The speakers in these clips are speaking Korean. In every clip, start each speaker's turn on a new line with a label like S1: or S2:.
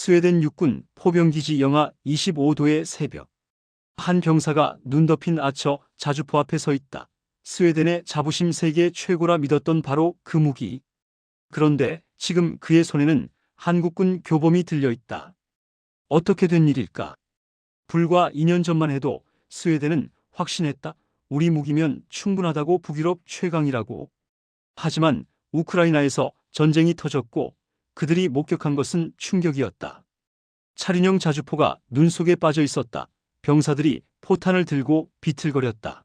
S1: 스웨덴 육군 포병기지 영하 25도의 새벽. 한 병사가 눈 덮인 아처 자주포 앞에 서 있다. 스웨덴의 자부심 세계 최고라 믿었던 바로 그 무기. 그런데 지금 그의 손에는 한국군 교범이 들려 있다. 어떻게 된 일일까? 불과 2년 전만 해도 스웨덴은 확신했다. 우리 무기면 충분하다고, 북유럽 최강이라고. 하지만 우크라이나에서 전쟁이 터졌고 그들이 목격한 것은 충격이었다. 차륜형 자주포가 눈 속에 빠져 있었다. 병사들이 포탄을 들고 비틀거렸다.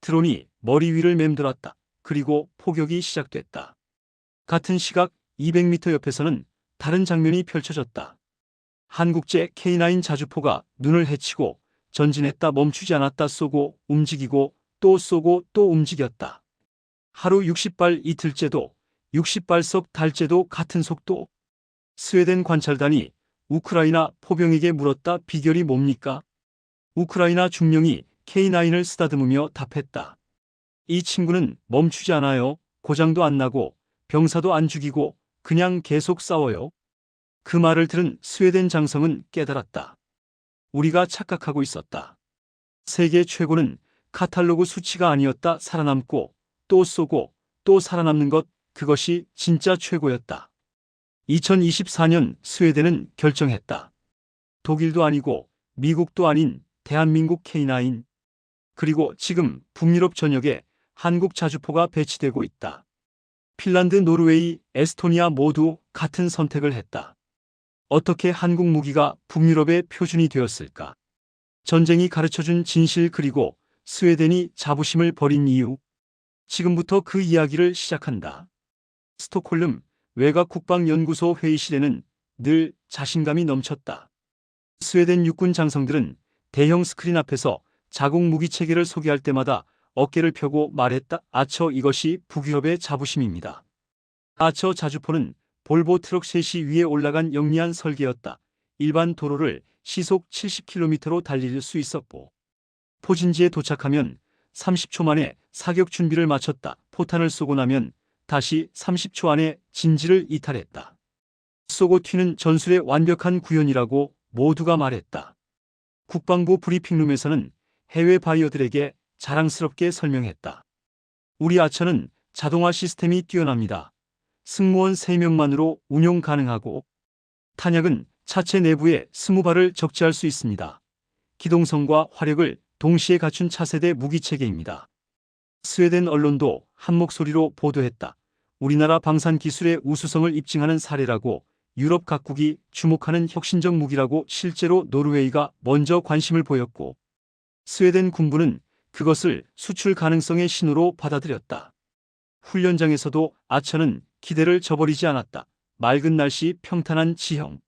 S1: 드론이 머리 위를 맴돌았다. 그리고 포격이 시작됐다. 같은 시각 200m 옆에서는 다른 장면이 펼쳐졌다. 한국제 K9 자주포가 눈을 헤치고 전진했다. 멈추지 않았다. 쏘고 움직이고 또 쏘고 또 움직였다. 하루 60발, 이틀째도 60발석, 달째도 같은 속도. 스웨덴 관찰단이 우크라이나 포병에게 물었다. 비결이 뭡니까? 우크라이나 중령이 K9을 쓰다듬으며 답했다. 이 친구는 멈추지 않아요. 고장도 안 나고 병사도 안 죽이고 그냥 계속 싸워요. 그 말을 들은 스웨덴 장성은 깨달았다. 우리가 착각하고 있었다. 세계 최고는 카탈로그 수치가 아니었다. 살아남고 또 쏘고 또 살아남는 것, 그것이 진짜 최고였다. 2024년 스웨덴은 결정했다. 독일도 아니고 미국도 아닌 대한민국 K9. 그리고 지금 북유럽 전역에 한국 자주포가 배치되고 있다. 핀란드, 노르웨이, 에스토니아 모두 같은 선택을 했다. 어떻게 한국 무기가 북유럽의 표준이 되었을까? 전쟁이 가르쳐준 진실, 그리고 스웨덴이 자부심을 버린 이유. 지금부터 그 이야기를 시작한다. 스톡홀름 외곽국방연구소 회의실에는 늘 자신감이 넘쳤다. 스웨덴 육군 장성들은 대형 스크린 앞에서 자국 무기 체계를 소개할 때마다 어깨를 펴고 말했다. 아처, 이것이 북유럽의 자부심입니다. 아처 자주포는 볼보 트럭 셋이 위에 올라간 영리한 설계였다. 일반 도로를 시속 70km로 달릴 수 있었고 포진지에 도착하면 30초 만에 사격 준비를 마쳤다. 포탄을 쏘고 나면 다시 30초 안에 진지를 이탈했다. 쏘고 튀는 전술의 완벽한 구현이라고 모두가 말했다. 국방부 브리핑룸에서는 해외 바이어들에게 자랑스럽게 설명했다. 우리 아처는 자동화 시스템이 뛰어납니다. 승무원 3명만으로 운용 가능하고 탄약은 차체 내부에 20발을 적재할 수 있습니다. 기동성과 화력을 동시에 갖춘 차세대 무기체계입니다. 스웨덴 언론도 한 목소리로 보도했다. 우리나라 방산 기술의 우수성을 입증하는 사례라고, 유럽 각국이 주목하는 혁신적 무기라고. 실제로 노르웨이가 먼저 관심을 보였고 스웨덴 군부는 그것을 수출 가능성의 신호로 받아들였다. 훈련장에서도 아처는 기대를 저버리지 않았다. 맑은 날씨, 평탄한 지형.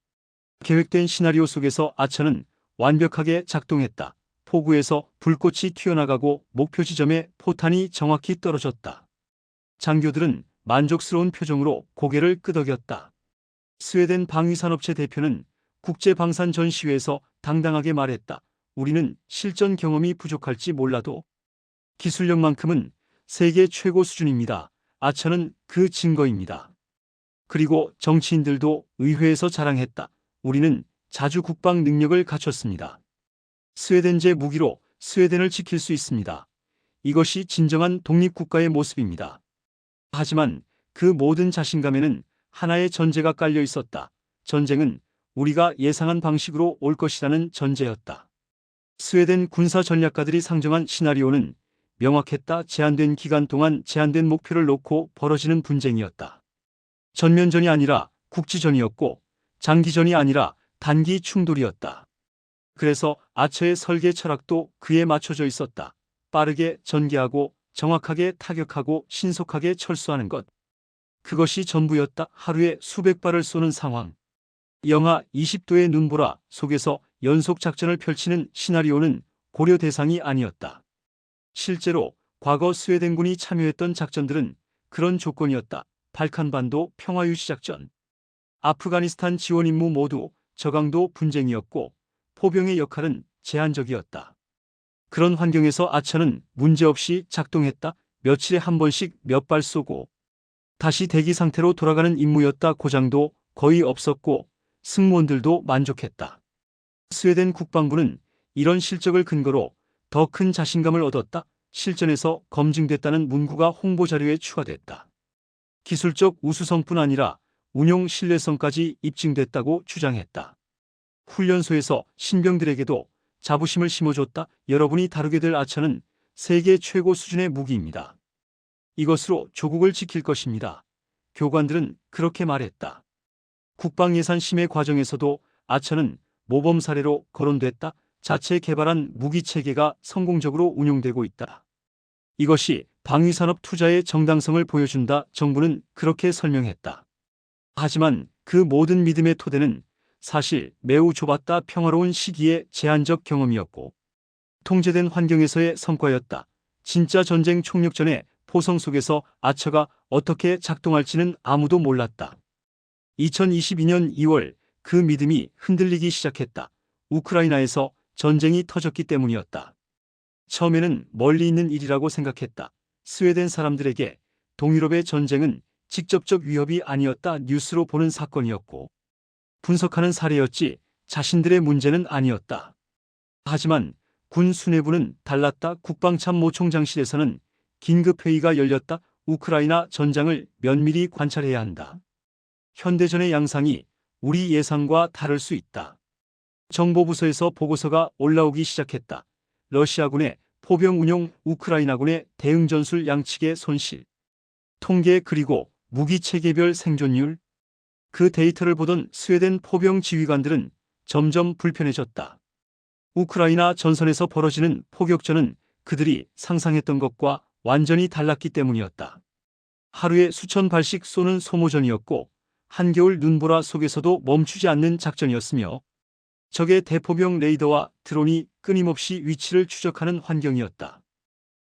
S1: 계획된 시나리오 속에서 아처는 완벽하게 작동했다. 포구에서 불꽃이 튀어나가고 목표 지점에 포탄이 정확히 떨어졌다. 장교들은 만족스러운 표정으로 고개를 끄덕였다. 스웨덴 방위산업체 대표는 국제방산 전시회에서 당당하게 말했다. 우리는 실전 경험이 부족할지 몰라도 기술력만큼은 세계 최고 수준입니다. 아처는 그 증거입니다. 그리고 정치인들도 의회에서 자랑했다. 우리는 자주 국방 능력을 갖췄습니다. 스웨덴제 무기로 스웨덴을 지킬 수 있습니다. 이것이 진정한 독립국가의 모습입니다. 하지만 그 모든 자신감에는 하나의 전제가 깔려 있었다. 전쟁은 우리가 예상한 방식으로 올 것이라는 전제였다. 스웨덴 군사 전략가들이 상정한 시나리오는 명확했다. 제한된 기간 동안 제한된 목표를 놓고 벌어지는 분쟁이었다. 전면전이 아니라 국지전이었고 장기전이 아니라 단기 충돌이었다. 그래서 아처의 설계 철학도 그에 맞춰져 있었다. 빠르게 전개하고 정확하게 타격하고 신속하게 철수하는 것. 그것이 전부였다. 하루에 수백 발을 쏘는 상황. 영하 20도의 눈보라 속에서 연속 작전을 펼치는 시나리오는 고려 대상이 아니었다. 실제로 과거 스웨덴군이 참여했던 작전들은 그런 조건이었다. 발칸반도 평화유지작전, 아프가니스탄 지원 임무 모두 저강도 분쟁이었고 포병의 역할은 제한적이었다. 그런 환경에서 아처는 문제없이 작동했다. 며칠에 한 번씩 몇 발 쏘고 다시 대기 상태로 돌아가는 임무였다. 고장도 거의 없었고 승무원들도 만족했다. 스웨덴 국방부는 이런 실적을 근거로 더 큰 자신감을 얻었다. 실전에서 검증됐다는 문구가 홍보 자료에 추가됐다. 기술적 우수성뿐 아니라 운용 신뢰성까지 입증됐다고 주장했다. 훈련소에서 신병들에게도 자부심을 심어줬다. 여러분이 다루게 될 아처는 세계 최고 수준의 무기입니다. 이것으로 조국을 지킬 것입니다. 교관들은 그렇게 말했다. 국방예산 심의 과정에서도 아처는 모범 사례로 거론됐다. 자체 개발한 무기 체계가 성공적으로 운용되고 있다. 이것이 방위산업 투자의 정당성을 보여준다. 정부는 그렇게 설명했다. 하지만 그 모든 믿음의 토대는 사실 매우 좁았다. 평화로운 시기의 제한적 경험이었고 통제된 환경에서의 성과였다. 진짜 전쟁 총력전의 포성 속에서 아처가 어떻게 작동할지는 아무도 몰랐다. 2022년 2월 그 믿음이 흔들리기 시작했다. 우크라이나에서 전쟁이 터졌기 때문이었다. 처음에는 멀리 있는 일이라고 생각했다. 스웨덴 사람들에게 동유럽의 전쟁은 직접적 위협이 아니었다. 뉴스로 보는 사건이었고 분석하는 사례였지 자신들의 문제는 아니었다. 하지만 군 수뇌부는 달랐다. 국방참모총장실에서는 긴급회의가 열렸다. 우크라이나 전장을 면밀히 관찰해야 한다. 현대전의 양상이 우리 예상과 다를 수 있다. 정보부서에서 보고서가 올라오기 시작했다. 러시아군의 포병 운용, 우크라이나군의 대응 전술 양측의 손실, 통계 그리고 무기 체계별 생존율. 그 데이터를 보던 스웨덴 포병 지휘관들은 점점 불편해졌다. 우크라이나 전선에서 벌어지는 포격전은 그들이 상상했던 것과 완전히 달랐기 때문이었다. 하루에 수천 발씩 쏘는 소모전이었고 한겨울 눈보라 속에서도 멈추지 않는 작전이었으며 적의 대포병 레이더와 드론이 끊임없이 위치를 추적하는 환경이었다.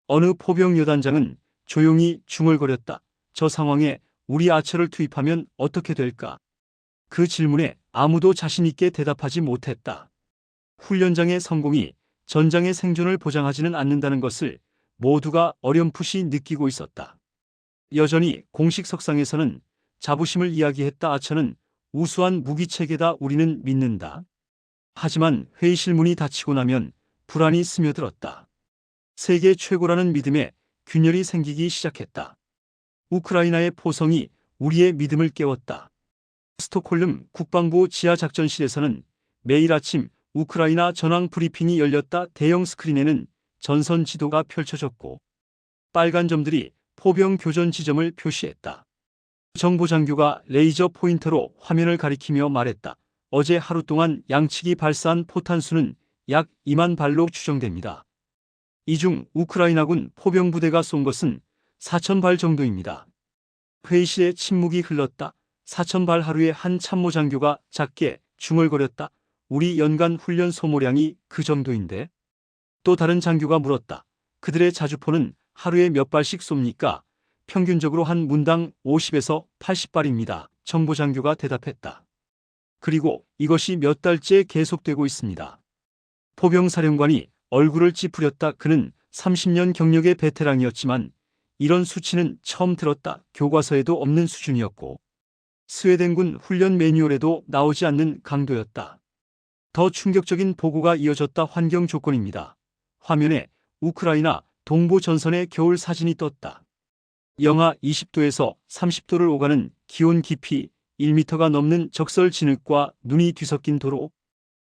S1: 어느 포병 여단장은 조용히 중얼거렸다. 저 상황에 우리 아처를 투입하면 어떻게 될까? 그 질문에 아무도 자신 있게 대답하지 못했다. 훈련장의 성공이 전장의 생존을 보장하지는 않는다는 것을 모두가 어렴풋이 느끼고 있었다. 여전히 공식 석상에서는 자부심을 이야기했다. 아처는 우수한 무기체계다. 우리는 믿는다. 하지만 회의실 문이 닫히고 나면 불안이 스며들었다. 세계 최고라는 믿음에 균열이 생기기 시작했다. 우크라이나의 포성이 우리의 믿음을 깨웠다. 스톡홀름 국방부 지하작전실에서는 매일 아침 우크라이나 전황 브리핑이 열렸다. 대형 스크린에는 전선 지도가 펼쳐졌고 빨간 점들이 포병 교전 지점을 표시했다. 정보장교가 레이저 포인터로 화면을 가리키며 말했다. 어제 하루 동안 양측이 발사한 포탄 수는 약 2만 발로 추정됩니다. 이 중 우크라이나군 포병부대가 쏜 것은 4,000발 정도입니다. 회의실에 침묵이 흘렀다. 4,000발 하루에 한 참모장교가 작게 중얼거렸다. 우리 연간 훈련 소모량이 그 정도인데? 또 다른 장교가 물었다. 그들의 자주포는 하루에 몇 발씩 쏩니까? 평균적으로 한 문당 50에서 80발입니다. 정보장교가 대답했다. 그리고 이것이 몇 달째 계속되고 있습니다. 포병사령관이 얼굴을 찌푸렸다. 그는 30년 경력의 베테랑이었지만 이런 수치는 처음 들었다. 교과서에도 없는 수준이었고 스웨덴군 훈련 매뉴얼에도 나오지 않는 강도였다. 더 충격적인 보고가 이어졌다. 환경 조건입니다. 화면에 우크라이나 동부 전선의 겨울 사진이 떴다. 영하 20도에서 30도를 오가는 기온 깊이 1m가 넘는 적설 진흙과 눈이 뒤섞인 도로.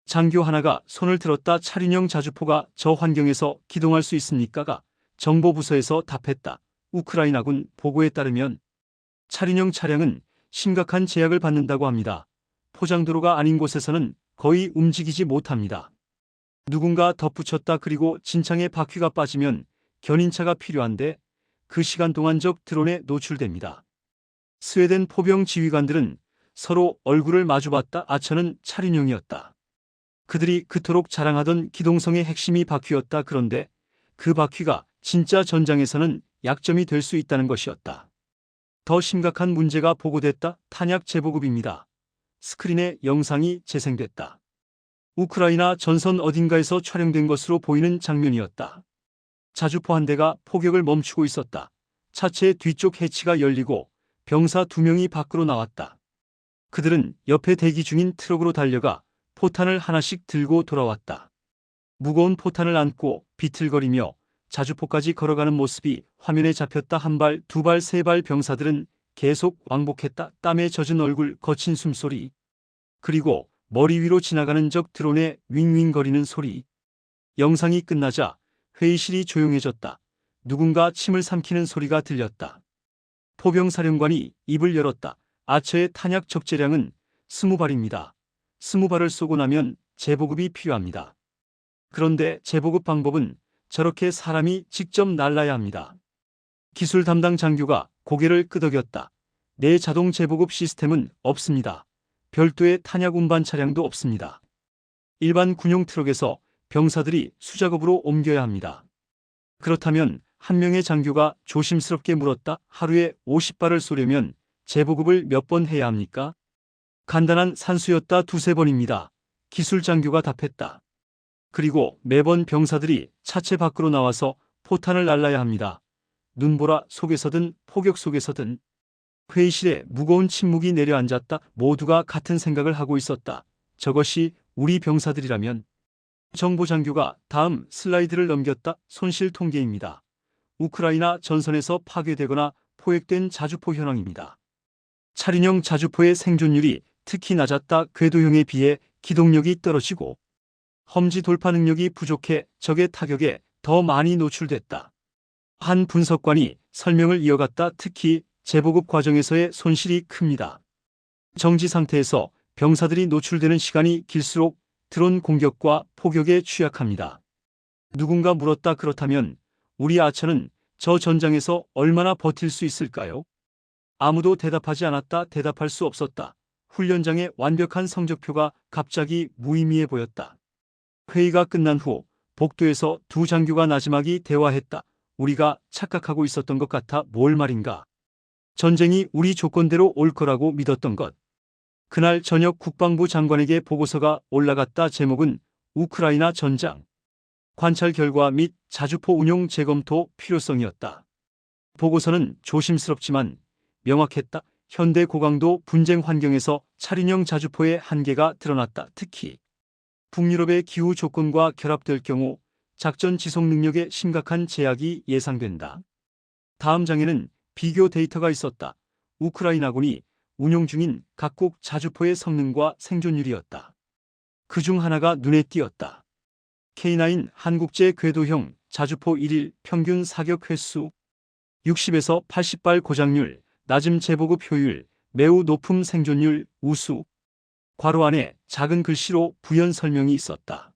S1: 장교 하나가 손을 들었다. 차륜형 자주포가 저 환경에서 기동할 수 있습니까? 정보부서에서 답했다. 우크라이나군 보고에 따르면 차륜형 차량은 심각한 제약을 받는다고 합니다. 포장도로가 아닌 곳에서는 거의 움직이지 못합니다. 누군가 덧붙였다. 그리고 진창에 바퀴가 빠지면 견인차가 필요한데 그 시간 동안 적 드론에 노출됩니다. 스웨덴 포병 지휘관들은 서로 얼굴을 마주봤다. 아처는 차륜형이었다. 그들이 그토록 자랑하던 기동성의 핵심이 바퀴였다. 그런데 그 바퀴가 진짜 전장에서는 약점이 될 수 있다는 것이었다. 더 심각한 문제가 보고됐다. 탄약 재보급입니다. 스크린에 영상이 재생됐다. 우크라이나 전선 어딘가에서 촬영된 것으로 보이는 장면이었다. 자주포 한 대가 포격을 멈추고 있었다. 차체 뒤쪽 해치가 열리고 병사 2명이 밖으로 나왔다. 그들은 옆에 대기 중인 트럭으로 달려가 포탄을 하나씩 들고 돌아왔다. 무거운 포탄을 안고 비틀거리며 자주포까지 걸어가는 모습이 화면에 잡혔다. 한 발, 두 발, 세 발 병사들은 계속 왕복했다. 땀에 젖은 얼굴, 거친 숨소리. 그리고 머리 위로 지나가는 적 드론의 윙윙거리는 소리. 영상이 끝나자 회의실이 조용해졌다. 누군가 침을 삼키는 소리가 들렸다. 포병사령관이 입을 열었다. 아처의 탄약 적재량은 20발입니다. 20발을 쏘고 나면 재보급이 필요합니다. 그런데 재보급 방법은 저렇게 사람이 직접 날라야 합니다. 기술 담당 장교가 고개를 끄덕였다. 내 자동 재보급 시스템은 없습니다. 별도의 탄약 운반 차량도 없습니다. 일반 군용 트럭에서 병사들이 수작업으로 옮겨야 합니다. 그렇다면 한 명의 장교가 조심스럽게 물었다. 하루에 50발을 쏘려면 재보급을 몇 번 해야 합니까? 간단한 산수였다. 두세 번입니다. 기술 장교가 답했다. 그리고 매번 병사들이 차체 밖으로 나와서 포탄을 날라야 합니다. 눈보라 속에서든 포격 속에서든. 회의실에 무거운 침묵이 내려앉았다. 모두가 같은 생각을 하고 있었다. 저것이 우리 병사들이라면. 정보장교가 다음 슬라이드를 넘겼다. 손실 통계입니다. 우크라이나 전선에서 파괴되거나 포획된 자주포 현황입니다. 차륜형 자주포의 생존율이 특히 낮았다. 궤도형에 비해 기동력이 떨어지고 험지 돌파 능력이 부족해 적의 타격에 더 많이 노출됐다. 한 분석관이 설명을 이어갔다. 특히 재보급 과정에서의 손실이 큽니다. 정지 상태에서 병사들이 노출되는 시간이 길수록 드론 공격과 포격에 취약합니다. 누군가 물었다. 그렇다면 우리 아처는 저 전장에서 얼마나 버틸 수 있을까요? 아무도 대답하지 않았다. 대답할 수 없었다. 훈련장의 완벽한 성적표가 갑자기 무의미해 보였다. 회의가 끝난 후 복도에서 두 장교가 나지막이 대화했다. 우리가 착각하고 있었던 것 같아. 뭘 말인가? 전쟁이 우리 조건대로 올 거라고 믿었던 것. 그날 저녁 국방부 장관에게 보고서가 올라갔다. 제목은 우크라이나 전장 관찰 결과 및 자주포 운용 재검토 필요성이었다. 보고서는 조심스럽지만 명확했다. 현대 고강도 분쟁 환경에서 차륜형 자주포의 한계가 드러났다. 특히 북유럽의 기후 조건과 결합될 경우 작전 지속 능력에 심각한 제약이 예상된다. 다음 장에는 비교 데이터가 있었다. 우크라이나군이 운용 중인 각국 자주포의 성능과 생존율이었다. 그중 하나가 눈에 띄었다. K9 한국제 궤도형 자주포 1일 평균 사격 횟수 60에서 80발 고장률, 낮은 재보급 효율, 매우 높은 생존율, 우수. 괄호 안에 작은 글씨로 부연 설명이 있었다.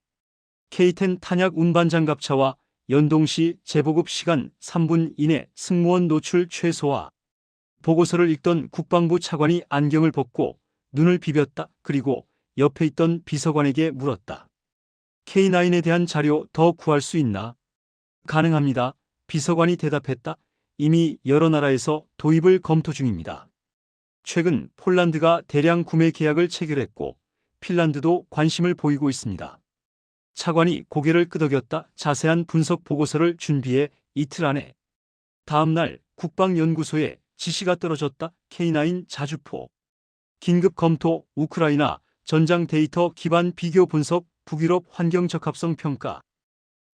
S1: K10 탄약 운반 장갑차와 연동 시 재보급 시간 3분 이내 승무원 노출 최소화. 보고서를 읽던 국방부 차관이 안경을 벗고 눈을 비볐다. 그리고 옆에 있던 비서관에게 물었다. K9에 대한 자료 더 구할 수 있나? 가능합니다. 비서관이 대답했다. 이미 여러 나라에서 도입을 검토 중입니다. 최근 폴란드가 대량 구매 계약을 체결했고 핀란드도 관심을 보이고 있습니다. 차관이 고개를 끄덕였다. 자세한 분석 보고서를 준비해 이틀 안에. 다음 날 국방연구소에 지시가 떨어졌다. K9 자주포. 긴급 검토 우크라이나 전장 데이터 기반 비교 분석 북유럽 환경 적합성 평가.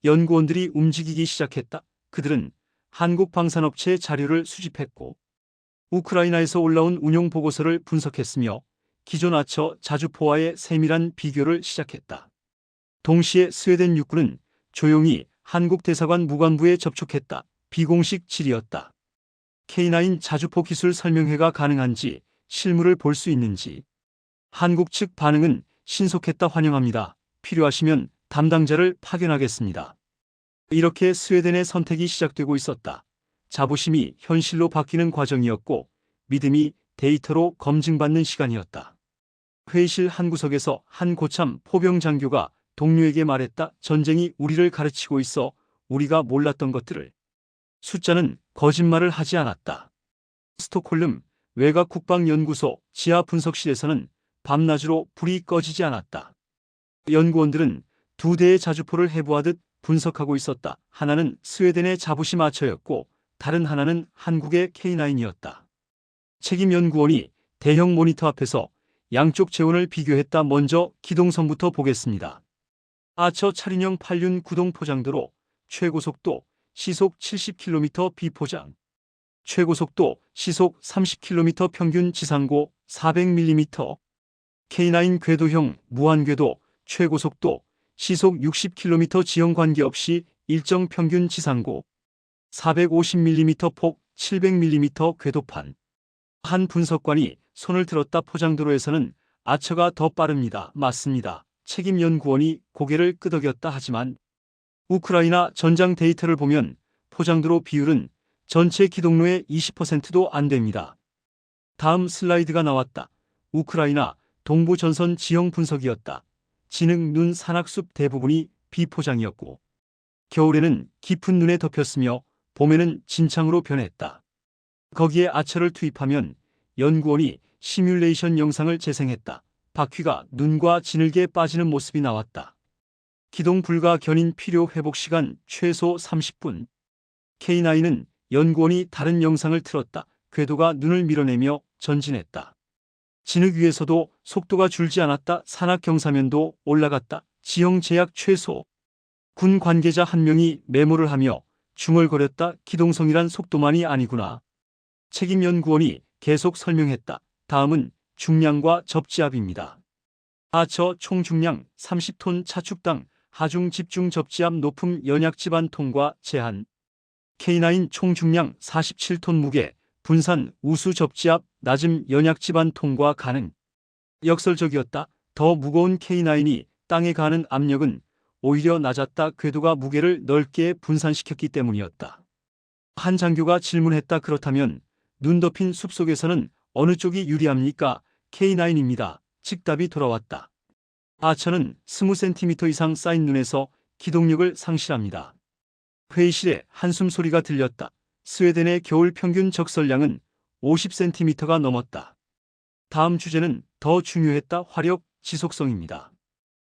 S1: 연구원들이 움직이기 시작했다. 그들은 한국 방산업체 자료를 수집했고 우크라이나에서 올라온 운용 보고서를 분석했으며 기존 아처 자주포와의 세밀한 비교를 시작했다. 동시에 스웨덴 육군은 조용히 한국 대사관 무관부에 접촉했다. 비공식 질의였다. K9 자주포 기술 설명회가 가능한지 실물을 볼 수 있는지. 한국 측 반응은 신속했다. 환영합니다. 필요하시면 담당자를 파견하겠습니다. 이렇게 스웨덴의 선택이 시작되고 있었다. 자부심이 현실로 바뀌는 과정이었고 믿음이 데이터로 검증받는 시간이었다. 회의실 한 구석에서 한 고참 포병 장교가 동료에게 말했다. 전쟁이 우리를 가르치고 있어. 우리가 몰랐던 것들을. 숫자는 거짓말을 하지 않았다. 스톡홀름 외곽국방연구소 지하 분석실에서는 밤낮으로 불이 꺼지지 않았다. 연구원들은 두 대의 자주포를 해부하듯 분석하고 있었다. 하나는 스웨덴의 자부심 아처였고 다른 하나는 한국의 K9이었다. 책임 연구원이 대형 모니터 앞에서 양쪽 재원을 비교했다. 먼저 기동성부터 보겠습니다. 아처 차륜형 8륜 구동 포장도로 최고속도 시속 70km 비포장, 최고속도 시속 30km 평균 지상고 400mm, K9 궤도형 무한궤도 최고속도 시속 60km 지형 관계없이 일정 평균 지상고 450mm 폭 700mm 궤도판. 한 분석관이 손을 들었다. 포장도로에서는 아처가 더 빠릅니다. 맞습니다. 책임연구원이 고개를 끄덕였다. 하지만 우크라이나 전장 데이터를 보면 포장도로 비율은 전체 기동로의 20%도 안 됩니다. 다음 슬라이드가 나왔다. 우크라이나 동부 전선 지형 분석이었다. 진흙 눈 산악숲 대부분이 비포장이었고 겨울에는 깊은 눈에 덮였으며 봄에는 진창으로 변했다. 거기에 아처를 투입하면 연구원이 시뮬레이션 영상을 재생했다. 바퀴가 눈과 진흙에 빠지는 모습이 나왔다. 기동 불가 견인 필요 회복 시간 최소 30분. K9은 연구원이 다른 영상을 틀었다. 궤도가 눈을 밀어내며 전진했다. 진흙 위에서도 속도가 줄지 않았다. 산악 경사면도 올라갔다. 지형 제약 최소. 군 관계자 한 명이 메모를 하며 중얼거렸다. 기동성이란 속도만이 아니구나. 책임연구원이 계속 설명했다. 다음은 중량과 접지압입니다. 아처 총 중량 30톤 차축당 하중 집중 접지압 높음 연약집 한 톤과 제한. K9 총 중량 47톤 무게 분산 우수 접지압 낮음 연약집 한 톤과 가능. 역설적이었다. 더 무거운 K9이 땅에 가하는 압력은 오히려 낮았다. 궤도가 무게를 넓게 분산시켰기 때문이었다. 한 장교가 질문했다. 그렇다면 눈 덮인 숲속에서는 어느 쪽이 유리합니까? K9입니다. 즉답이 돌아왔다. 아처는 20cm 이상 쌓인 눈에서 기동력을 상실합니다. 회의실에 한숨 소리가 들렸다. 스웨덴의 겨울 평균 적설량은 50cm가 넘었다. 다음 주제는 더 중요했다. 화력 지속성입니다.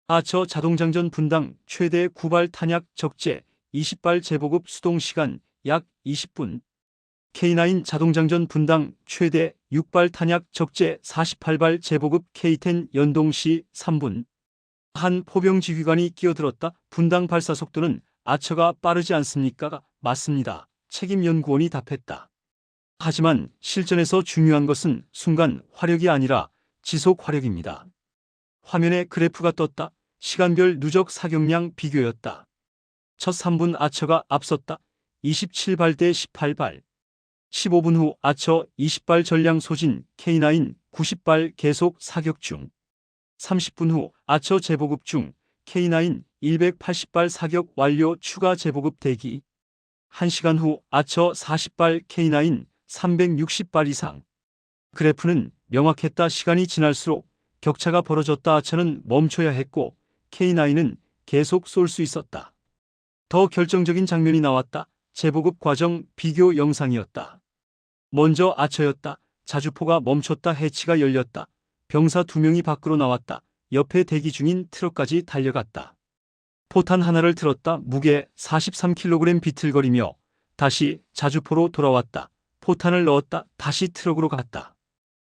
S1: 아처 자동장전 분당 최대 9발 탄약 적재 20발 재보급 수동 시간 약 20분. K9 자동장전 분당 최대 6발 탄약 적재 48발 재보급 K10 연동 시 3분. 한 포병 지휘관이 끼어들었다. 분당 발사 속도는 아처가 빠르지 않습니까? 맞습니다. 책임연구원이 답했다. 하지만 실전에서 중요한 것은 순간 화력이 아니라 지속 화력입니다. 화면에 그래프가 떴다. 시간별 누적 사격량 비교였다. 첫 3분 아처가 앞섰다. 27발 대 18발. 15분 후 아처 20발 전량 소진 K9 90발 계속 사격 중. 30분 후 아처 재보급 중 K9 180발 사격 완료 추가 재보급 대기. 1시간 후 아처 40발 K9 360발 이상. 그래프는 명확했다. 시간이 지날수록 격차가 벌어졌다. 아처는 멈춰야 했고 K9은 계속 쏠 수 있었다. 더 결정적인 장면이 나왔다. 재보급 과정 비교 영상이었다. 먼저 아처였다. 자주포가 멈췄다. 해치가 열렸다. 병사 2명이 밖으로 나왔다. 옆에 대기 중인 트럭까지 달려갔다. 포탄 하나를 틀었다. 무게 43kg 비틀거리며 다시 자주포로 돌아왔다. 포탄을 넣었다. 다시 트럭으로 갔다.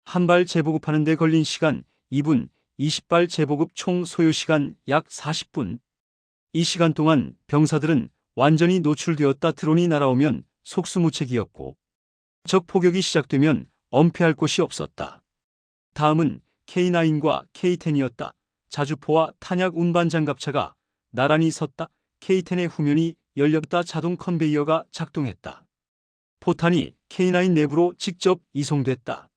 S1: 한 발 재보급하는 데 걸린 시간 2분, 20발 재보급 총 소요 시간 약 40분. 이 시간 동안 병사들은 완전히 노출되었다. 드론이 날아오면 속수무책이었고 적 포격이 시작되면 엄폐할 곳이 없었다. 다음은 K9과 K10이었다. 자주포와 탄약 운반 장갑차가 나란히 섰다. K10의 후면이 열렸다. 자동 컨베이어가 작동했다. 포탄이 K9 내부로 직접 이송됐다.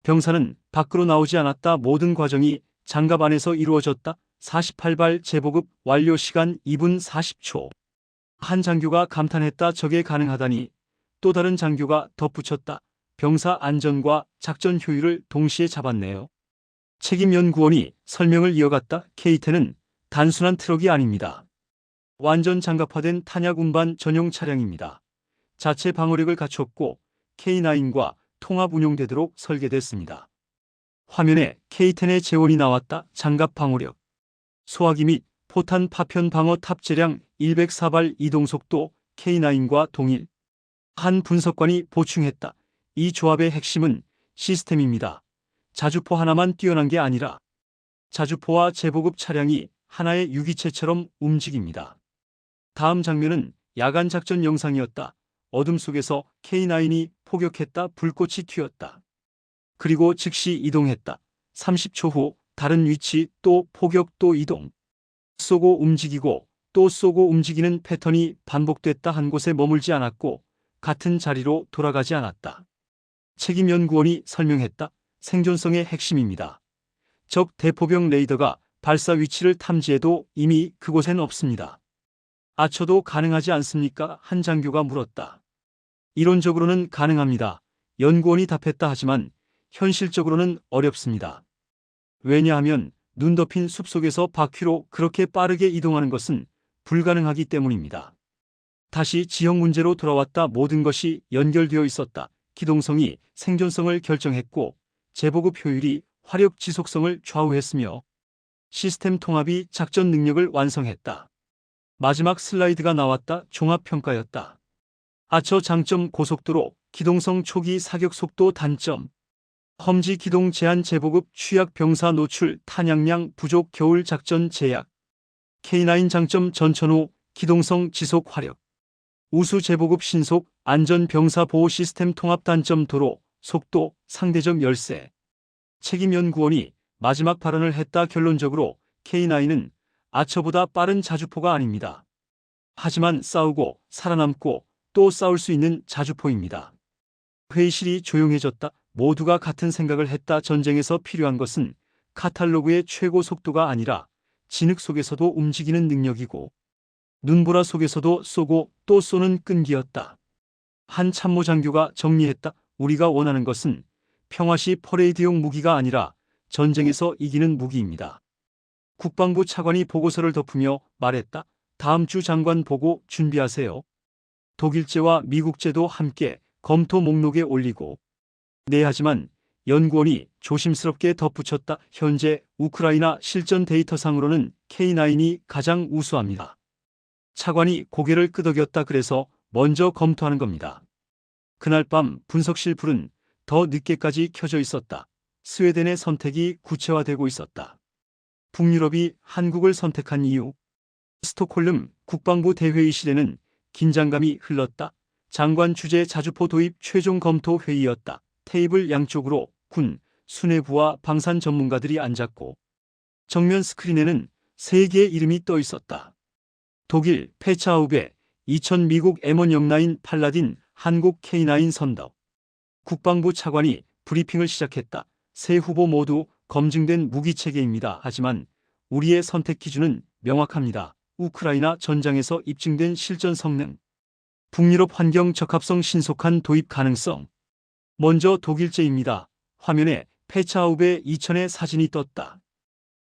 S1: 병사는 밖으로 나오지 않았다. 모든 과정이 장갑 안에서 이루어졌다. 48발 재보급 완료 시간 2분 40초. 한 장교가 감탄했다. 저게 가능하다니. 또 다른 장교가 덧붙였다. 병사 안전과 작전 효율을 동시에 잡았네요. 책임연구원이 설명을 이어갔다. K10은 단순한 트럭이 아닙니다. 완전 장갑화된 탄약 운반 전용 차량입니다. 자체 방어력을 갖췄고 K9과 통합 운용되도록 설계됐습니다. 화면에 K10의 재원이 나왔다. 장갑 방어력, 소화기 및 포탄 파편 방어 탑재량 104발 이동속도 K9과 동일. 한 분석관이 보충했다. 이 조합의 핵심은 시스템입니다. 자주포 하나만 뛰어난 게 아니라 자주포와 제보급 차량이 하나의 유기체처럼 움직입니다. 다음 장면은 야간 작전 영상이었다. 어둠 속에서 K9이 포격했다. 불꽃이 튀었다. 그리고 즉시 이동했다. 30초 후 다른 위치 또 포격 또 이동. 쏘고 움직이고 또 쏘고 움직이는 패턴이 반복됐다. 한 곳에 머물지 않았고 같은 자리로 돌아가지 않았다. 책임 연구원이 설명했다. 생존성의 핵심입니다. 적 대포병 레이더가 발사 위치를 탐지해도 이미 그곳엔 없습니다. 아처도 가능하지 않습니까? 한 장교가 물었다. 이론적으로는 가능합니다. 연구원이 답했다. 하지만 현실적으로는 어렵습니다. 왜냐하면 눈 덮인 숲속에서 바퀴로 그렇게 빠르게 이동하는 것은 불가능하기 때문입니다. 다시 지형 문제로 돌아왔다. 모든 것이 연결되어 있었다. 기동성이 생존성을 결정했고 제보급 효율이 화력 지속성을 좌우했으며 시스템 통합이 작전 능력을 완성했다. 마지막 슬라이드가 나왔다. 종합평가였다. 아처 장점 고속도로, 기동성 초기 사격 속도 단점. 험지 기동 제한 제보급 취약 병사 노출 탄약량 부족 겨울 작전 제약. K9 장점 전천후 기동성 지속 화력. 우수 제보급 신속 안전 병사 보호 시스템 통합 단점 도로 속도 상대적 열세. 책임 연구원이 마지막 발언을 했다. 결론적으로 K9은 아처보다 빠른 자주포가 아닙니다. 하지만 싸우고 살아남고 또 싸울 수 있는 자주포입니다. 회의실이 조용해졌다. 모두가 같은 생각을 했다. 전쟁에서 필요한 것은 카탈로그의 최고 속도가 아니라 진흙 속에서도 움직이는 능력이고 눈보라 속에서도 쏘고 또 쏘는 끈기였다. 한 참모 장교가 정리했다. 우리가 원하는 것은 평화시 퍼레이드용 무기가 아니라 전쟁에서 이기는 무기입니다. 국방부 차관이 보고서를 덮으며 말했다. 다음 주 장관 보고 준비하세요. 독일제와 미국제도 함께 검토 목록에 올리고. 네, 하지만 연구원이 조심스럽게 덧붙였다. 현재 우크라이나 실전 데이터상으로는 K9이 가장 우수합니다. 차관이 고개를 끄덕였다. 그래서 먼저 검토하는 겁니다. 그날 밤 분석실 불은 더 늦게까지 켜져 있었다. 스웨덴의 선택이 구체화되고 있었다. 북유럽이 한국을 선택한 이유. 스톡홀름 국방부 대회의실에는 긴장감이 흘렀다. 장관 주재 자주포 도입 최종 검토 회의였다. 테이블 양쪽으로 군, 수뇌부와 방산 전문가들이 앉았고 정면 스크린에는 세 개의 이름이 떠 있었다. 독일 페차하우베, 2000 미국 M1 영라인 팔라딘, 한국 K9 선덕. 국방부 차관이 브리핑을 시작했다. 세 후보 모두 검증된 무기체계입니다. 하지만 우리의 선택 기준은 명확합니다. 우크라이나 전장에서 입증된 실전 성능, 북유럽 환경 적합성, 신속한 도입 가능성. 먼저 독일제입니다. 화면에 페차하우베 2000의 사진이 떴다.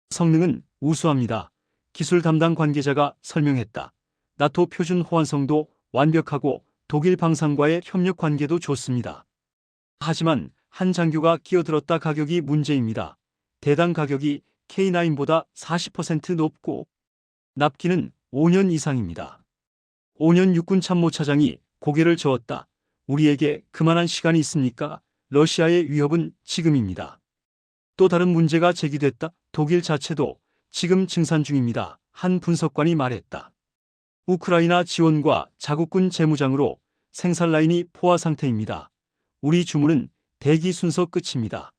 S1: 성능은 우수합니다. 기술 담당 관계자가 설명했다. 나토 표준 호환성도 완벽하고 독일 방산과의 협력 관계도 좋습니다. 하지만 한 장교가 끼어들었다. 가격이 문제입니다. 대당 가격이 K9보다 40% 높고 납기는 5년 이상입니다. 5년 육군 참모차장이 고개를 저었다. 우리에게 그만한 시간이 있습니까? 러시아의 위협은 지금입니다. 또 다른 문제가 제기됐다. 독일 자체도 지금 증산 중입니다. 한 분석관이 말했다. 우크라이나 지원과 자국군 재무장으로 생산 라인이 포화 상태입니다. 우리 주문은 대기 순서 끝입니다.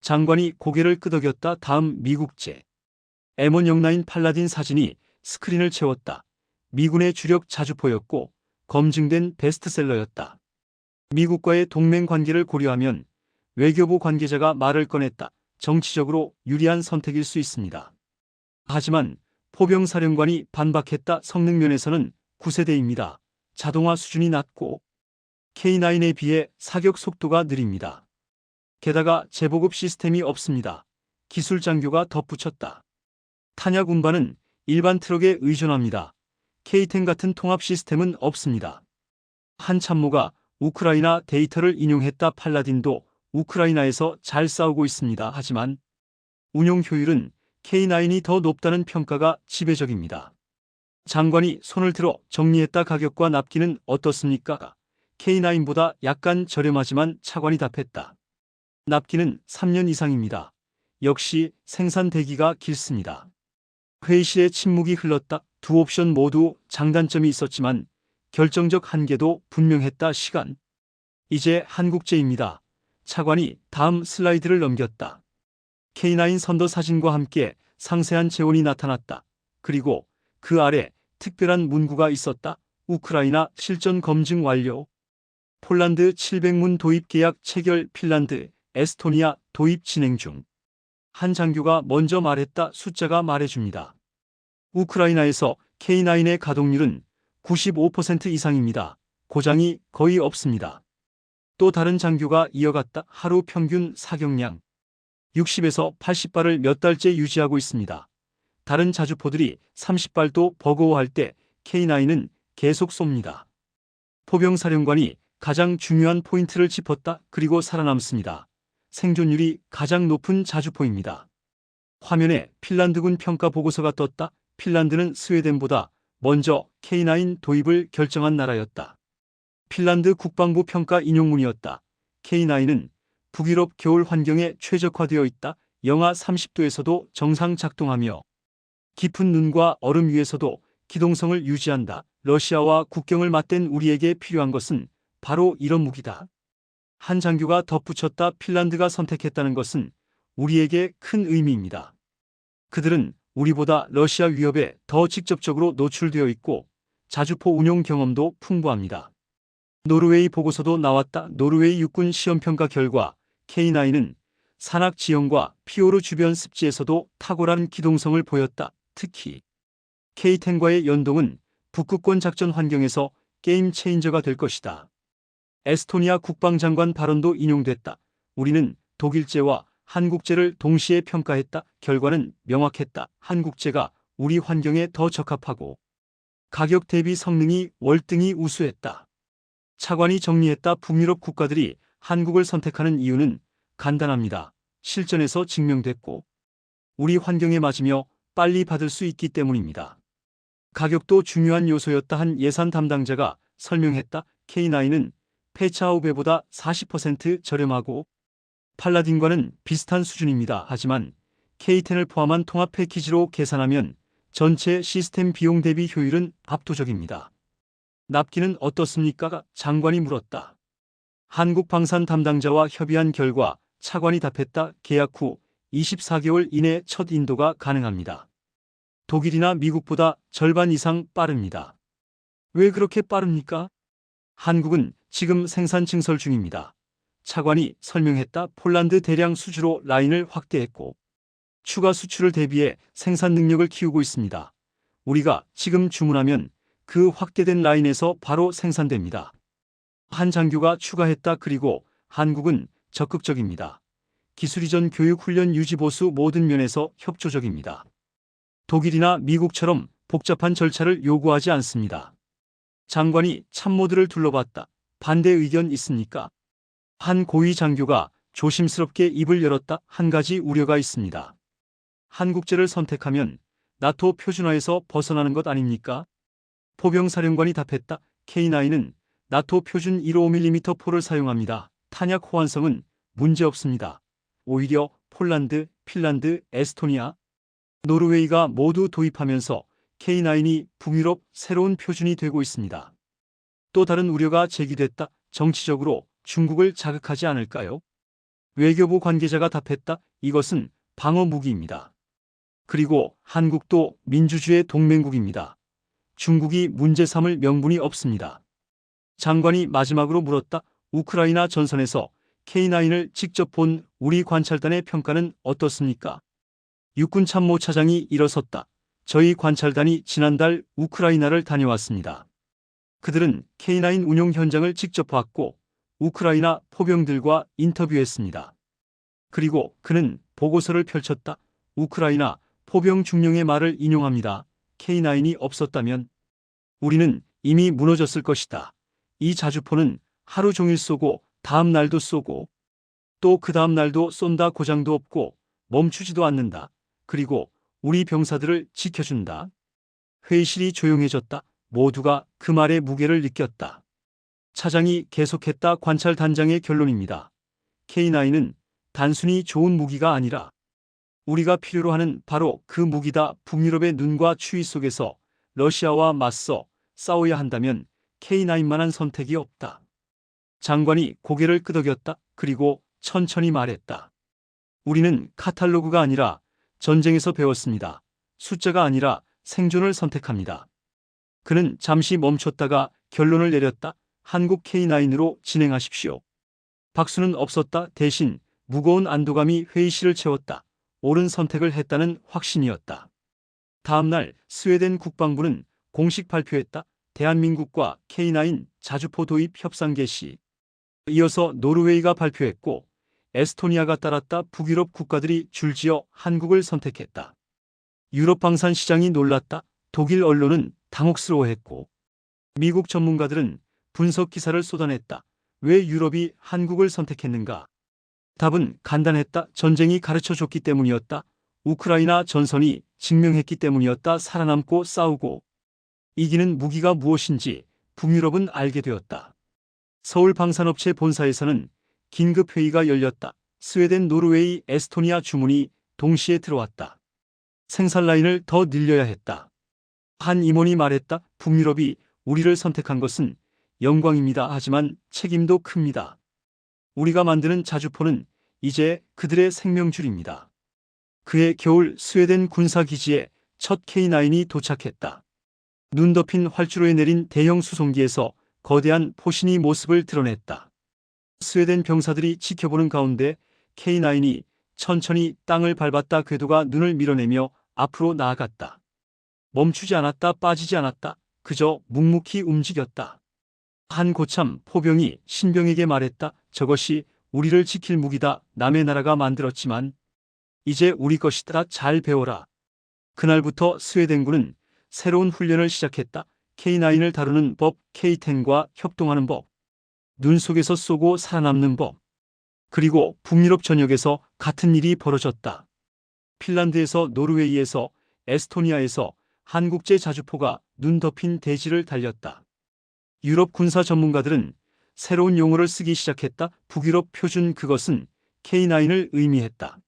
S1: 장관이 고개를 끄덕였다. 다음 미국제. M1 영라인 팔라딘 사진이 스크린을 채웠다. 미군의 주력 자주포였고 검증된 베스트셀러였다. 미국과의 동맹 관계를 고려하면 외교부 관계자가 말을 꺼냈다. 정치적으로 유리한 선택일 수 있습니다. 하지만 포병사령관이 반박했다. 성능 면에서는 9세대입니다. 자동화 수준이 낮고 K9에 비해 사격 속도가 느립니다. 게다가 제보급 시스템이 없습니다. 기술 장교가 덧붙였다. 탄약 운반은 일반 트럭에 의존합니다. K10 같은 통합 시스템은 없습니다. 한 참모가 우크라이나 데이터를 인용했다. 팔라딘도 우크라이나에서 잘 싸우고 있습니다. 하지만 운용 효율은 K9이 더 높다는 평가가 지배적입니다. 장관이 손을 들어 정리했다. 가격과 납기는 어떻습니까? K9보다 약간 저렴하지만 차관이 답했다. 납기는 3년 이상입니다. 역시 생산 대기가 길습니다. 회의실에 침묵이 흘렀다. 두 옵션 모두 장단점이 있었지만 결정적 한계도 분명했다. 시간. 이제 한국제입니다. 차관이 다음 슬라이드를 넘겼다. K9 선더 사진과 함께 상세한 재원이 나타났다. 그리고 그 아래 특별한 문구가 있었다. 우크라이나 실전 검증 완료. 폴란드 700문 도입 계약 체결. 핀란드, 에스토니아 도입 진행 중. 한 장교가 먼저 말했다. 숫자가 말해줍니다. 우크라이나에서 K9의 가동률은 95% 이상입니다. 고장이 거의 없습니다. 또 다른 장교가 이어갔다. 하루 평균 사격량 60에서 80발을 몇 달째 유지하고 있습니다. 다른 자주포들이 30발도 버거워할 때 K9은 계속 쏩니다. 포병사령관이 가장 중요한 포인트를 짚었다. 그리고 살아남습니다. 생존율이 가장 높은 자주포입니다. 화면에 핀란드군 평가 보고서가 떴다. 핀란드는 스웨덴보다 먼저 K9 도입을 결정한 나라였다. 핀란드 국방부 평가 인용문이었다. K9은 북유럽 겨울 환경에 최적화되어 있다. 영하 30도에서도 정상 작동하며 깊은 눈과 얼음 위에서도 기동성을 유지한다. 러시아와 국경을 맞댄 우리에게 필요한 것은 바로 이런 무기다. 한 장교가 덧붙였다. 핀란드가 선택했다는 것은 우리에게 큰 의미입니다. 그들은 우리보다 러시아 위협에 더 직접적으로 노출되어 있고 자주포 운용 경험도 풍부합니다. 노르웨이 보고서도 나왔다. 노르웨이 육군 시험평가 결과 K9은 산악 지형과 피오르 주변 습지에서도 탁월한 기동성을 보였다. 특히 K10과의 연동은 북극권 작전 환경에서 게임 체인저가 될 것이다. 에스토니아 국방장관 발언도 인용됐다. 우리는 독일제와 한국제를 동시에 평가했다. 결과는 명확했다. 한국제가 우리 환경에 더 적합하고 가격 대비 성능이 월등히 우수했다. 차관이 정리했다. 북유럽 국가들이 한국을 선택하는 이유는 간단합니다. 실전에서 증명됐고 우리 환경에 맞으며 빨리 받을 수 있기 때문입니다. 가격도 중요한 요소였다. 한 예산 담당자가 설명했다. K9은 페차우베보다 40% 저렴하고 팔라딘과는 비슷한 수준입니다. 하지만 K10을 포함한 통합 패키지로 계산하면 전체 시스템 비용 대비 효율은 압도적입니다. 납기는 어떻습니까? 장관이 물었다. 한국 방산 담당자와 협의한 결과 차관이 답했다. 계약 후 24개월 이내 첫 인도가 가능합니다. 독일이나 미국보다 절반 이상 빠릅니다. 왜 그렇게 빠릅니까? 한국은 지금 생산 증설 중입니다. 차관이 설명했다. 폴란드 대량 수주로 라인을 확대했고 추가 수출을 대비해 생산 능력을 키우고 있습니다. 우리가 지금 주문하면 그 확대된 라인에서 바로 생산됩니다. 한 장교가 추가했다. 그리고 한국은 적극적입니다. 기술 이전 교육 훈련 유지 보수 모든 면에서 협조적입니다. 독일이나 미국처럼 복잡한 절차를 요구하지 않습니다. 장관이 참모들을 둘러봤다. 반대 의견 있습니까? 한 고위 장교가 조심스럽게 입을 열었다. 한 가지 우려가 있습니다. 한국제를 선택하면 나토 표준화에서 벗어나는 것 아닙니까? 포병사령관이 답했다. K9은 나토 표준 155mm 포를 사용합니다. 탄약 호환성은 문제없습니다. 오히려 폴란드, 핀란드, 에스토니아, 노르웨이가 모두 도입하면서 K9이 북유럽 새로운 표준이 되고 있습니다. 또 다른 우려가 제기됐다. 정치적으로 중국을 자극하지 않을까요? 외교부 관계자가 답했다. 이것은 방어 무기입니다. 그리고 한국도 민주주의 동맹국입니다. 중국이 문제 삼을 명분이 없습니다. 장관이 마지막으로 물었다. 우크라이나 전선에서 K9을 직접 본 우리 관찰단의 평가는 어떻습니까? 육군 참모차장이 일어섰다. 저희 관찰단이 지난달 우크라이나를 다녀왔습니다. 그들은 K9 운용 현장을 직접 봤고 우크라이나 포병들과 인터뷰했습니다. 그리고 그는 보고서를 펼쳤다. 우크라이나 포병 중령의 말을 인용합니다. K9이 없었다면 우리는 이미 무너졌을 것이다. 이 자주포는 하루 종일 쏘고 다음 날도 쏘고 또 그 다음 날도 쏜다. 고장도 없고 멈추지도 않는다. 그리고 우리 병사들을 지켜준다. 회의실이 조용해졌다. 모두가 그 말의 무게를 느꼈다. 차장이 계속했다. 관찰단장의 결론입니다. K9은 단순히 좋은 무기가 아니라 우리가 필요로 하는 바로 그 무기다. 북유럽의 눈과 추위 속에서 러시아와 맞서 싸워야 한다면 K9만한 선택이 없다. 장관이 고개를 끄덕였다. 그리고 천천히 말했다. 우리는 카탈로그가 아니라 전쟁에서 배웠습니다. 숫자가 아니라 생존을 선택합니다. 그는 잠시 멈췄다가 결론을 내렸다. 한국 K9으로 진행하십시오. 박수는 없었다. 대신 무거운 안도감이 회의실을 채웠다. 옳은 선택을 했다는 확신이었다. 다음 날 스웨덴 국방부는 공식 발표했다. 대한민국과 K9 자주포 도입 협상 개시. 이어서 노르웨이가 발표했고 에스토니아가 따랐다. 북유럽 국가들이 줄지어 한국을 선택했다. 유럽 방산 시장이 놀랐다. 독일 언론은 당혹스러워했고 미국 전문가들은 분석 기사를 쏟아냈다. 왜 유럽이 한국을 선택했는가? 답은 간단했다. 전쟁이 가르쳐줬기 때문이었다. 우크라이나 전선이 증명했기 때문이었다. 살아남고 싸우고 이기는 무기가 무엇인지 북유럽은 알게 되었다. 서울 방산업체 본사에서는 긴급 회의가 열렸다. 스웨덴, 노르웨이, 에스토니아 주문이 동시에 들어왔다. 생산 라인을 더 늘려야 했다. 한 임원이 말했다. 북유럽이 우리를 선택한 것은 영광입니다. 하지만 책임도 큽니다. 우리가 만드는 자주포는 이제 그들의 생명줄입니다. 그해 겨울 스웨덴 군사기지에 첫 K9이 도착했다. 눈 덮인 활주로에 내린 대형 수송기에서 거대한 포신이 모습을 드러냈다. 스웨덴 병사들이 지켜보는 가운데 K9이 천천히 땅을 밟았다. 궤도가 눈을 밀어내며 앞으로 나아갔다. 멈추지 않았다. 빠지지 않았다. 그저 묵묵히 움직였다. 한 고참 포병이 신병에게 말했다. 저것이 우리를 지킬 무기다. 남의 나라가 만들었지만 이제 우리 것이다. 잘 배워라. 그날부터 스웨덴군은 새로운 훈련을 시작했다. K9을 다루는 법, K10과 협동하는 법, 눈 속에서 쏘고 살아남는 법. 그리고 북유럽 전역에서 같은 일이 벌어졌다. 핀란드에서, 노르웨이에서, 에스토니아에서 한국제 자주포가 눈 덮인 대지를 달렸다. 유럽 군사 전문가들은 새로운 용어를 쓰기 시작했다. 북유럽 표준. 그것은 K9을 의미했다.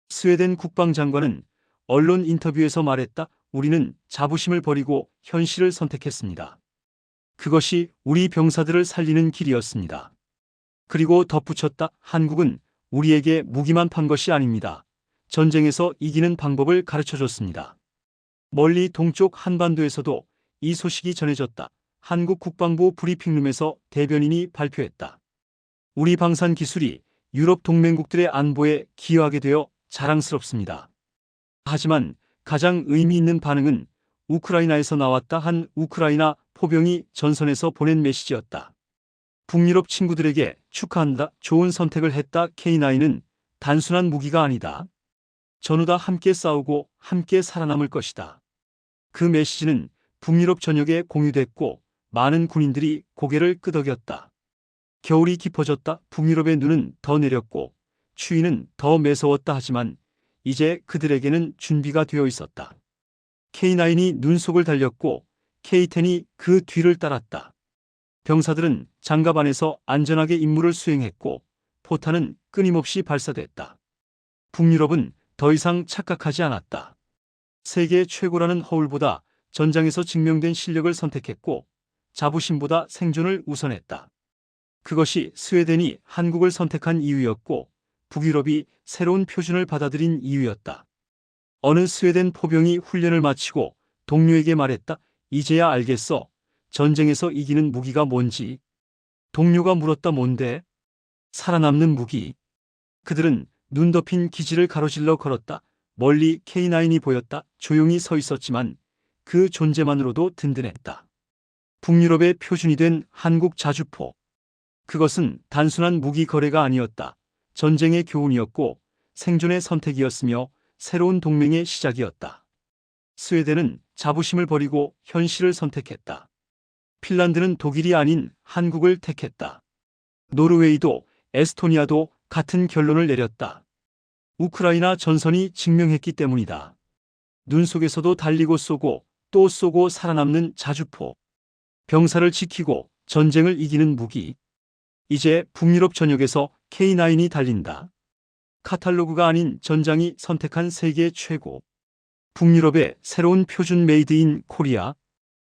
S1: 스웨덴 국방장관은 언론 인터뷰에서 말했다. 우리는 자부심을 버리고 현실을 선택했습니다. 그것이 우리 병사들을 살리는 길이었습니다. 그리고 덧붙였다. 한국은 우리에게 무기만 판 것이 아닙니다. 전쟁에서 이기는 방법을 가르쳐줬습니다. 멀리 동쪽 한반도에서도 이 소식이 전해졌다. 한국 국방부 브리핑룸에서 대변인이 발표했다. 우리 방산 기술이 유럽 동맹국들의 안보에 기여하게 되어 자랑스럽습니다. 하지만 가장 의미 있는 반응은 우크라이나에서 나왔다. 한 우크라이나 포병이 전선에서 보낸 메시지였다. 북유럽 친구들에게 축하한다. 좋은 선택을 했다. K9은 단순한 무기가 아니다. 전후 다 함께 싸우고 함께 살아남을 것이다. 그 메시지는 북유럽 전역에 공유됐고 많은 군인들이 고개를 끄덕였다. 겨울이 깊어졌다. 북유럽의 눈은 더 내렸고 추위는 더 매서웠다. 하지만 이제 그들에게는 준비가 되어 있었다. K9이 눈 속을 달렸고 K10이 그 뒤를 따랐다. 병사들은 장갑 안에서 안전하게 임무를 수행했고 포탄은 끊임없이 발사됐다. 북유럽은 더 이상 착각하지 않았다. 세계 최고라는 허울보다 전장에서 증명된 실력을 선택했고 자부심보다 생존을 우선했다. 그것이 스웨덴이 한국을 선택한 이유였고 북유럽이 새로운 표준을 받아들인 이유였다. 어느 스웨덴 포병이 훈련을 마치고 동료에게 말했다. 이제야 알겠어. 전쟁에서 이기는 무기가 뭔지. 동료가 물었다. 뭔데? 살아남는 무기. 그들은 눈 덮인 기지를 가로질러 걸었다. 멀리 K9이 보였다. 조용히 서 있었지만 그 존재만으로도 든든했다. 북유럽의 표준이 된 한국 자주포. 그것은 단순한 무기 거래가 아니었다. 전쟁의 교훈이었고 생존의 선택이었으며 새로운 동맹의 시작이었다. 스웨덴은 자부심을 버리고 현실을 선택했다. 핀란드는 독일이 아닌 한국을 택했다. 노르웨이도 에스토니아도 같은 결론을 내렸다. 우크라이나 전선이 증명했기 때문이다. 눈 속에서도 달리고 쏘고 또 쏘고 살아남는 자주포. 병사를 지키고 전쟁을 이기는 무기. 이제 북유럽 전역에서 K9이 달린다. 카탈로그가 아닌 전장이 선택한 세계 최고. 북유럽의 새로운 표준 메이드 인 코리아.